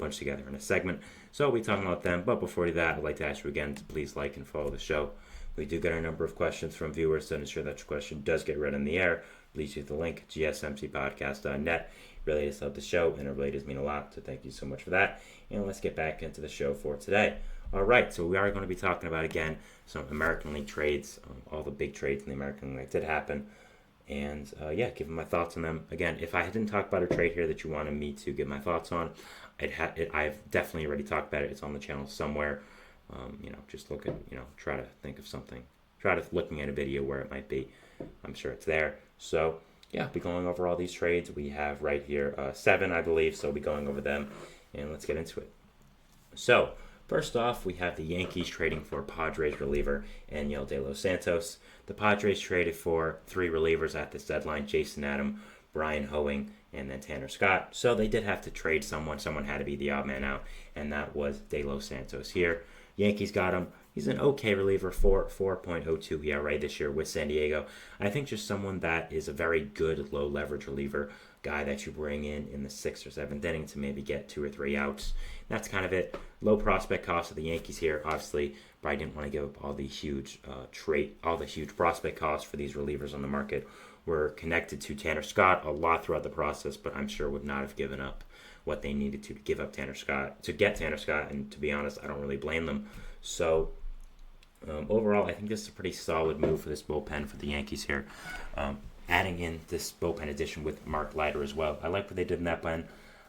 bunch together in a segment. So we'll be talking about them. But before we do that, I'd like to ask you again to please like and follow the show. We do get a number of questions from viewers to ensure that your question does get read on the air. Please use the link, gsmcpodcast.net. It really does help the show, and it really does mean a lot. So thank you so much for that. And let's get back into the show for today. All right, so we are going to be talking about, again, some American League trades, all the big trades in the American League that did happen. And, giving my thoughts on them. Again, if I didn't talk about a trade here that you wanted me to give my thoughts on, I've definitely already talked about it. It's on the channel somewhere. Just look at, try to think of something. Try to looking at a video where it might be. I'm sure it's there. So, yeah, I'll be going over all these trades. We have right here 7, I believe, so we'll be going over them. And let's get into it. So, first off, we have the Yankees trading for Padres reliever Aniel De Los Santos. The Padres traded for 3 relievers at this deadline: Jason Adam, Brian Hoeing, and then Tanner Scott. So they did have to trade someone. Someone had to be the odd man out, and that was De Los Santos here. Yankees got him. He's an okay reliever, 4.02 ERA this year with San Diego. I think just someone that is a very good low leverage reliever, guy that you bring in the 6th or 7th inning to maybe get 2 or 3 outs. That's kind of it. Low prospect cost of the Yankees here. Obviously, probably didn't want to give up all the huge prospect costs for these relievers on the market. Were connected to Tanner Scott a lot throughout the process, but I'm sure would not have given up what they needed to give up Tanner Scott to get Tanner Scott. And to be honest, I don't really blame them. So overall, I think this is a pretty solid move for this bullpen for the Yankees here. Adding in this bullpen addition with Mark Leiter as well. I like what they did in that pen.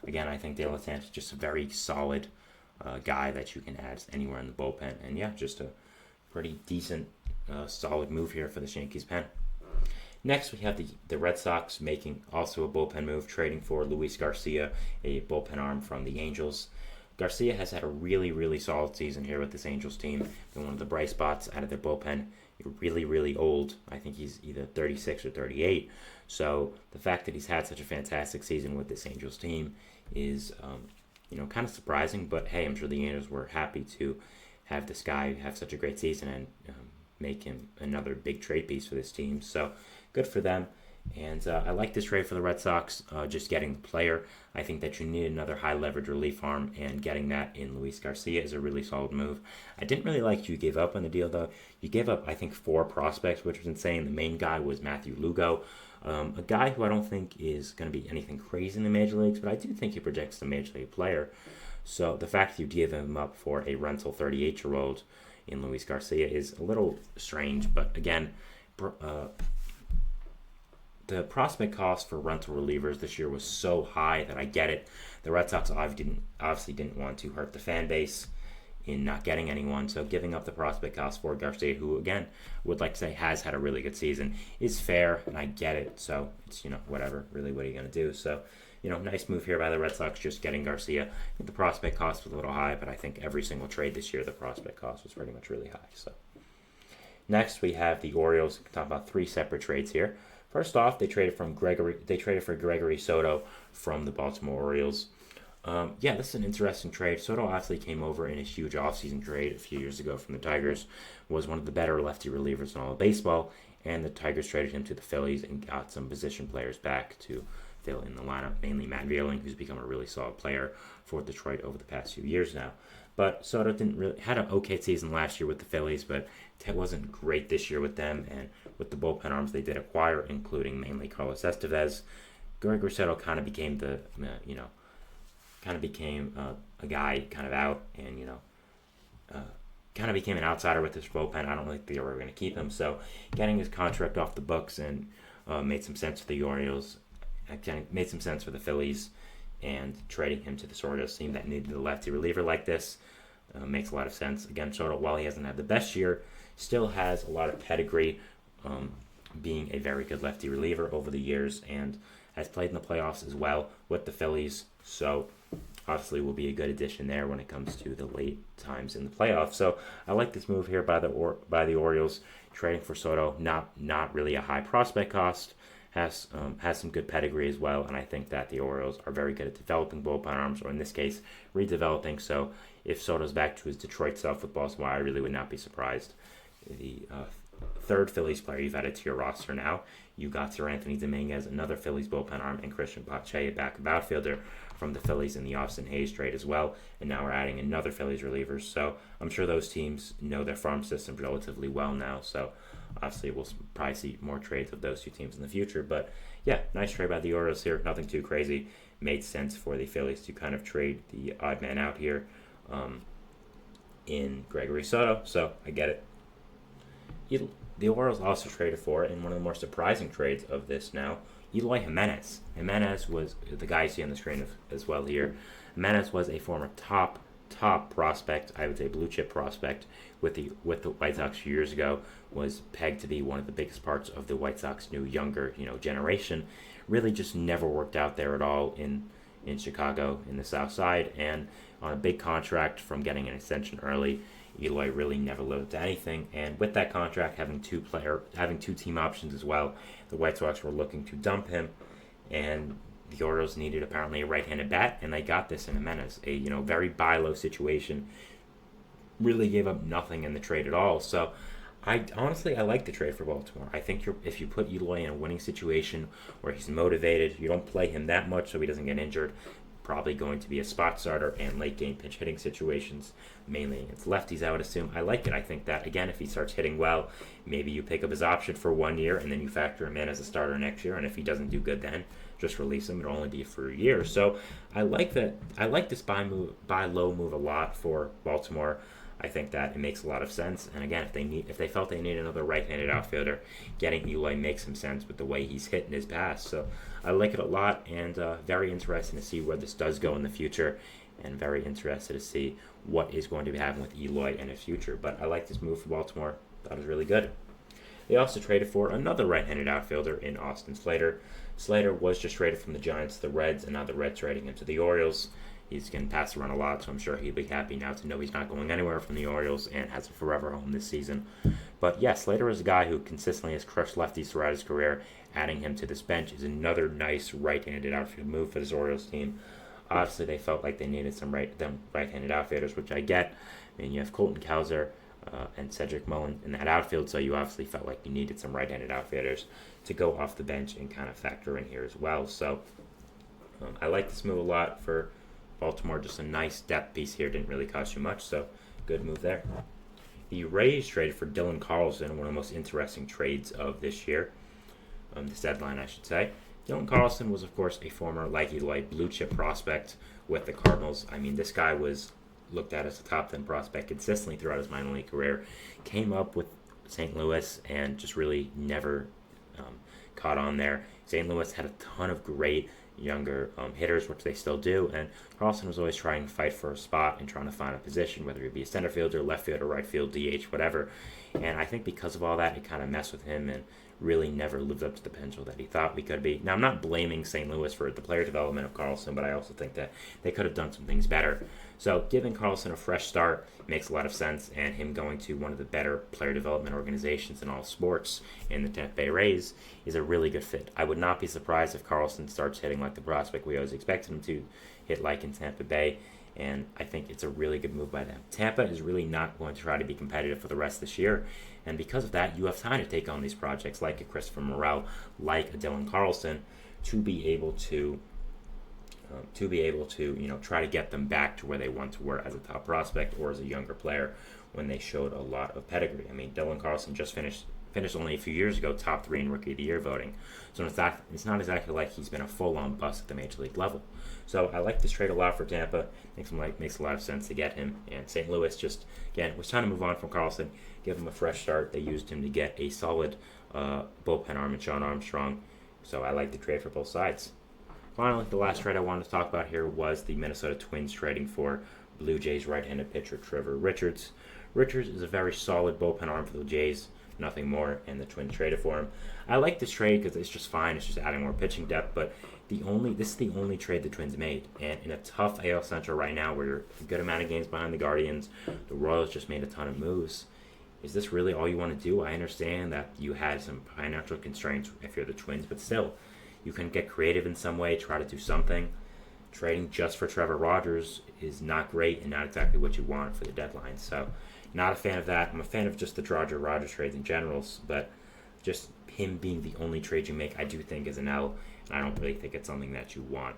Again, I think De La Santos is just a very solid guy that you can add anywhere in the bullpen. And yeah, just a pretty decent, solid move here for the Yankees pen. Next, we have the Red Sox making also a bullpen move, trading for Luis Garcia, a bullpen arm from the Angels. Garcia has had a really, really solid season here with this Angels team. Been one of the bright spots out of their bullpen. Really, really old. I think he's either 36 or 38. So the fact that he's had such a fantastic season with this Angels team is, kind of surprising. But hey, I'm sure the Angels were happy to have this guy have such a great season and make him another big trade piece for this team. So good for them. And I like this trade for the Red Sox, just getting the player. I think that you need another high-leverage relief arm, and getting that in Luis Garcia is a really solid move. I didn't really like you gave up on the deal, though. You gave up, I think, 4 prospects, which was insane. The main guy was Matthew Lugo, a guy who I don't think is going to be anything crazy in the major leagues, but I do think he projects a major league player. So the fact that you gave him up for a rental 38-year-old in Luis Garcia is a little strange, but again, the prospect cost for rental relievers this year was so high that I get it. The Red Sox obviously didn't want to hurt the fan base in not getting anyone, so giving up the prospect cost for Garcia, who, again, would like to say has had a really good season, is fair, and I get it. So it's, whatever. Really, what are you going to do? So, nice move here by the Red Sox, just getting Garcia. I think the prospect cost was a little high, but I think every single trade this year, the prospect cost was pretty much really high. So next, we have the Orioles. We can talk about 3 separate trades here. First off, they traded for Gregory Soto from the Baltimore Orioles. This is an interesting trade. Soto obviously came over in a huge offseason trade a few years ago from the Tigers, was one of the better lefty relievers in all of baseball, and the Tigers traded him to the Phillies and got some position players back to fill in the lineup, mainly Matt Vierling, who's become a really solid player for Detroit over the past few years now. But Soto had an okay season last year with the Phillies, but it wasn't great this year with them. And with the bullpen arms they did acquire, including mainly Carlos Estevez, Gregory Soto kind of became a guy kind of out, and kind of became an outsider with this bullpen. I don't think they were going to keep him. So getting his contract off the books and made some sense for the Orioles. Made some sense for the Phillies, and trading him to the Orioles team that needed a lefty reliever like this makes a lot of sense. Again, Soto, while he hasn't had the best year, still has a lot of pedigree, being a very good lefty reliever over the years, and has played in the playoffs as well with the Phillies. So obviously will be a good addition there when it comes to the late times in the playoffs. So I like this move here by the Orioles, trading for Soto. Not really a high prospect cost. Has some good pedigree as well, and I think that the Orioles are very good at developing bullpen arms, or in this case, redeveloping. So if Soto's back to his Detroit self with Baltimore, I really would not be surprised. The third Phillies player you've added to your roster now. You got Sir Anthony Dominguez, another Phillies bullpen arm, and Christian Pache, a backup outfielder, from the Phillies in the Austin Hayes trade as well, and now we're adding another Phillies reliever. So I'm sure those teams know their farm systems relatively well now. So obviously we'll probably see more trades of those two teams in the future. But yeah, nice trade by the Orioles here. Nothing too crazy. Made sense for the Phillies to kind of trade the odd man out here in Gregory Soto. So I get it. The Orioles also traded for, in one of the more surprising trades of this now, Eloy Jimenez. Jimenez was the guy you see on the screen as well here. Jimenez was a former top prospect, I would say blue chip prospect with the White Sox years ago. Was pegged to be one of the biggest parts of the White Sox new younger generation. Really just never worked out there at all in Chicago in the South Side, and on a big contract from getting an extension early, Eloy really never lived up to anything. And with that contract having two team options as well, the White Sox were looking to dump him, and the Orioles needed apparently a right-handed bat, and they got this in Jimenez, a very buy low situation. Really gave up nothing in the trade at all. So I like the trade for Baltimore. I think if you put Eloy in a winning situation where he's motivated, you don't play him that much so he doesn't get injured. Probably going to be a spot starter and late game pinch hitting situations, mainly against lefties, I would assume. I like it. I think that, again, if he starts hitting well, maybe you pick up his option for 1 year and then you factor him in as a starter next year. And if he doesn't do good then, just release him. It'll only be for a year. So I like that. I like this buy low move a lot for Baltimore. I think that it makes a lot of sense. And again, if they felt they need another right-handed outfielder, getting Eloy makes some sense with the way he's hit in his past. So I like it a lot, and very interesting to see where this does go in the future, and very interested to see what is going to be happening with Eloy in his future. But I like this move for Baltimore. Thought it was really good. They also traded for another right-handed outfielder in Austin Slater. Slater was just traded from the Giants to the Reds, and now the Reds trading him to the Orioles. He's getting passed around a lot, so I'm sure he'll be happy now to know he's not going anywhere from the Orioles and has a forever home this season. But yeah, Slater is a guy who consistently has crushed lefties throughout his career. Adding him to this bench is another nice right-handed outfield move for this Orioles team. Obviously, they felt like they needed some right-handed outfielders, which I get. I mean, you have Colton Cowser and Cedric Mullin in that outfield, so you obviously felt like you needed some right-handed outfielders to go off the bench and kind of factor in here as well. So I like this move a lot for Baltimore. Just a nice depth piece here. Didn't really cost you much, so good move there. The Rays traded for Dylan Carlson, one of the most interesting trades of this year. This deadline, I should say. Dylan Carlson was, of course, a former, like Eloy, blue chip prospect with the Cardinals. I mean, this guy was looked at as a top 10 prospect consistently throughout his minor league career. Came up with St. Louis and just really never caught on there. St. Louis had a ton of great younger hitters, which they still do, and Carlson was always trying to fight for a spot and trying to find a position, whether it be a center fielder, left fielder, right field, DH, whatever. And I think because of all that, it kind of messed with him and really never lived up to the potential that he thought we could be. Now, I'm not blaming St. Louis for the player development of Carlson, but I also think that they could have done some things better. So giving Carlson a fresh start makes a lot of sense, and him going to one of the better player development organizations in all sports in the Tampa Bay Rays is a really good fit. I would not be surprised if Carlson starts hitting like the prospect we always expected him to hit like in Tampa Bay, and I think it's a really good move by them. Tampa is really not going to try to be competitive for the rest of this year, and because of that, you have time to take on these projects like a Christopher Morel, like a Dylan Carlson, to be able to try to get them back to where they once were as a top prospect or as a younger player when they showed a lot of pedigree. I mean, Dylan Carlson just finished only a few years ago top 3 in Rookie of the Year voting. So it's not exactly like he's been a full-on bust at the major league level. So I like this trade a lot for Tampa. Makes a lot of sense to get him. And St. Louis just, again, was trying to move on from Carlson, give him a fresh start. They used him to get a solid bullpen arm in Sean Armstrong. So I like the trade for both sides. Finally, the last trade I wanted to talk about here was the Minnesota Twins trading for Blue Jays right-handed pitcher Trevor Richards. Richards is a very solid bullpen arm for the Jays, nothing more, and the Twins traded for him. I like this trade because it's just fine. It's just adding more pitching depth, but this is the only trade the Twins made. And in a tough AL Central right now where you're a good amount of games behind the Guardians, the Royals just made a ton of moves. Is this really all you want to do? I understand that you had some financial constraints if you're the Twins, but still, you can get creative in some way, try to do something. Trading just for Trevor Rogers is not great and not exactly what you want for the deadline. So, not a fan of that. I'm a fan of just the Rogers trades in general, but just him being the only trade you make, I do think is an L, and I don't really think it's something that you want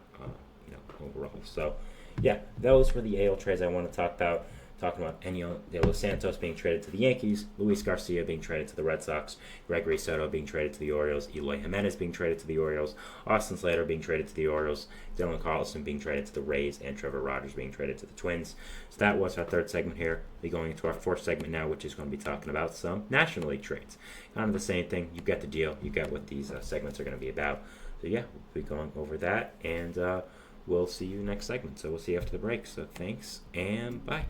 overall. So, yeah, those were the AL trades I want to talk about. Talking about Enio de Los Santos being traded to the Yankees, Luis Garcia being traded to the Red Sox, Gregory Soto being traded to the Orioles, Eloy Jimenez being traded to the Orioles, Austin Slater being traded to the Orioles, Dylan Carlson being traded to the Rays, and Trevor Rogers being traded to the Twins. So that was our third segment here. We'll be going into our fourth segment now, which is going to be talking about some National League trades. Kind of the same thing. You get the deal. You get what these segments are going to be about. So yeah, we'll be going over that, and we'll see you next segment. So we'll see you after the break. So thanks, and bye.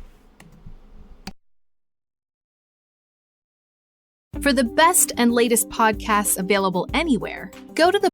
For the best and latest podcasts available anywhere, go to the